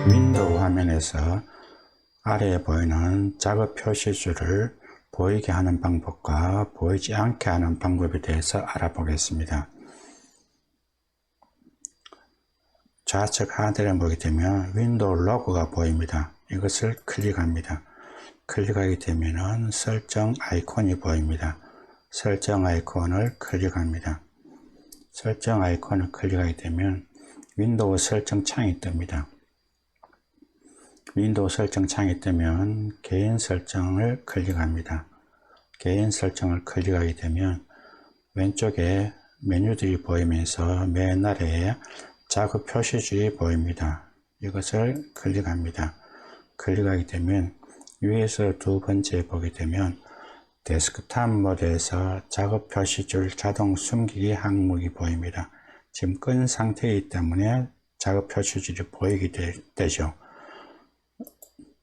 윈도우 화면에서 아래에 보이는 작업 표시줄을 보이게 하는 방법과 보이지 않게 하는 방법에 대해서 알아보겠습니다. 좌측 하단에 보게 되면 윈도우 로고가 보입니다. 이것을 클릭합니다. 클릭하게 되면 설정 아이콘이 보입니다. 설정 아이콘을 클릭합니다. 설정 아이콘을 클릭하게 되면 윈도우 설정 창이 뜹니다. 윈도우 설정 창이 뜨면 개인 설정을 클릭합니다. 개인 설정을 클릭하게 되면 왼쪽에 메뉴들이 보이면서 맨 아래에 작업 표시줄이 보입니다. 이것을 클릭합니다. 클릭하게 되면 위에서 두 번째 보게 되면 데스크탑 모드에서 작업 표시줄 자동 숨기기 항목이 보입니다. 지금 끈 상태이기 때문에 작업 표시줄이 보이게 되죠.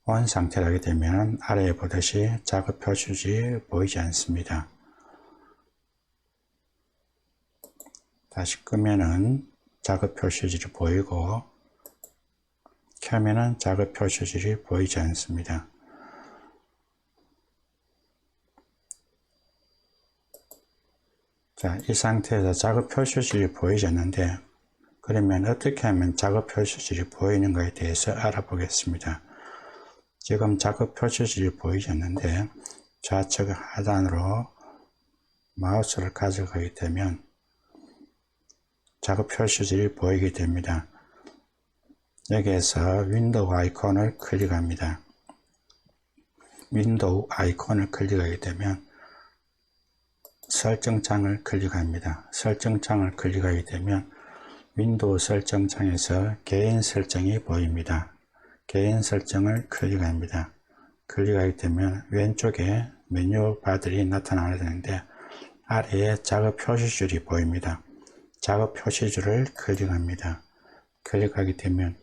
온 상태로 하게 되면 아래에 보듯이 작업 표시줄이 보이지 않습니다. 다시 끄면은 작업 표시줄이 보이고 켜면은 작업 표시줄이 보이지 않습니다. 자, 이 상태에서 작업 표시줄이 보이지 않는데 그러면 어떻게 하면 작업 표시줄이 보이는가에 대해서 알아보겠습니다. 지금 작업 표시줄이 보이지 않는데 좌측 하단으로 마우스를 가져가게 되면 작업 표시줄이 보이게 됩니다. 여기에서 윈도우 아이콘을 클릭합니다. 윈도우 아이콘을 클릭하게 되면 설정창을 클릭합니다. 설정창을 클릭하게 되면 윈도우 설정창에서 개인 설정이 보입니다. 개인 설정을 클릭합니다. 클릭하게 되면 왼쪽에 메뉴 바들이 나타나게 되는데 아래에 작업 표시줄이 보입니다. 작업 표시줄을 클릭합니다. 클릭하게 되면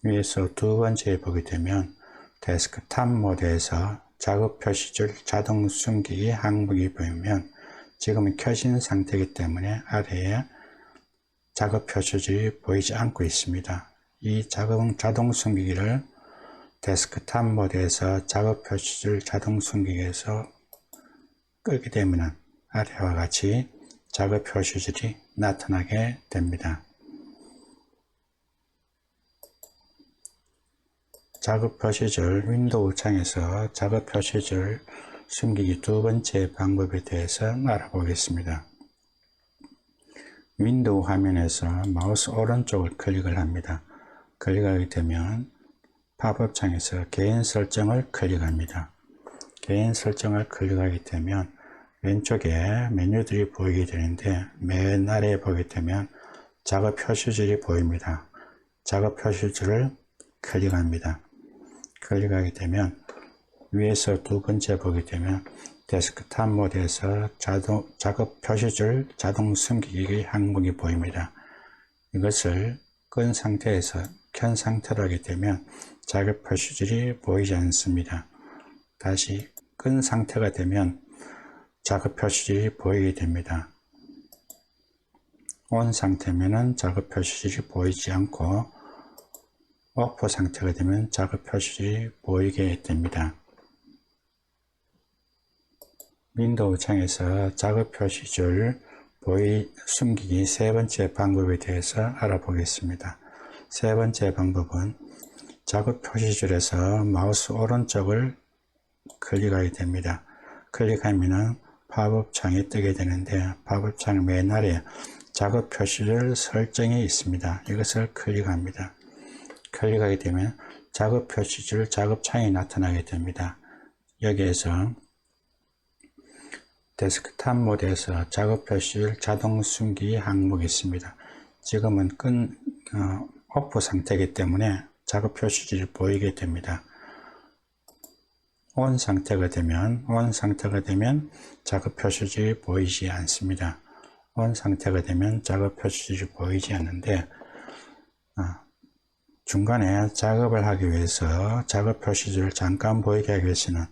위에서 두 번째 보게 되면 데스크탑 모드에서 작업 표시줄 자동 숨기기 항목이 보이면 지금은 켜진 상태이기 때문에 아래에 작업 표시줄이 보이지 않고 있습니다. 이 자동 숨기기를 데스크탑 모드에서 작업 표시줄 자동 숨기기에서 끄게 되면 아래와 같이 작업 표시줄이 나타나게 됩니다. 작업 표시줄 윈도우 창에서 작업 표시줄 숨기기 두 번째 방법에 대해서 알아보겠습니다. 윈도우 화면에서 마우스 오른쪽을 클릭을 합니다. 클릭하게 되면 팝업 창에서 개인 설정을 클릭합니다. 개인 설정을 클릭하게 되면 왼쪽에 메뉴들이 보이게 되는데 맨 아래에 보게 되면 작업 표시줄이 보입니다. 작업 표시줄을 클릭합니다. 클릭하게 되면 위에서 두 번째 보게 되면 데스크탑 모드에서 작업 표시줄 자동 숨기기 항목이 보입니다. 이것을 끈 상태에서 켠 상태로 하게 되면 작업 표시줄이 보이지 않습니다. 다시 끈 상태가 되면 작업 표시줄이 보이게 됩니다. 온 상태면은 작업 표시줄이 보이지 않고 오프 상태가 되면 작업 표시줄이 보이게 됩니다. 윈도우 창에서 작업 표시줄 숨기기 세 번째 방법에 대해서 알아보겠습니다. 세 번째 방법은 작업 표시줄에서 마우스 오른쪽을 클릭하게 됩니다. 클릭하면은 팝업 창이 뜨게 되는데 팝업 창 맨 아래에 작업 표시줄 설정이 있습니다. 이것을 클릭합니다. 클릭하게 되면 작업 표시줄 작업창이 나타나게 됩니다. 여기에서 데스크탑 모드에서 작업 표시줄 자동 숨기기 항목이 있습니다. 지금은 오프 상태이기 때문에 작업 표시줄이 보이게 됩니다. 온 상태가 되면 작업 표시줄이 보이지 않습니다. 온 상태가 되면 작업 표시줄이 보이지 않는데 중간에 작업을 하기 위해서 작업 표시줄을 잠깐 보이게 하기 위해서는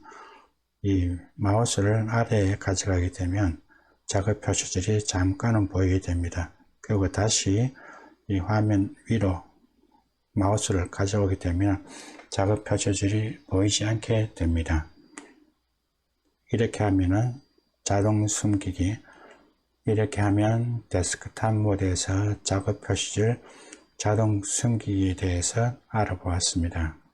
이 마우스를 아래에 가져가게 되면 작업 표시줄이 잠깐은 보이게 됩니다. 그리고 다시 이 화면 위로 마우스를 가져오게 되면 작업 표시줄이 보이지 않게 됩니다. 이렇게 하면은 자동 숨기기, 이렇게 하면 데스크탑 모드에서 작업 표시줄 자동 숨기기에 대해서 알아보았습니다.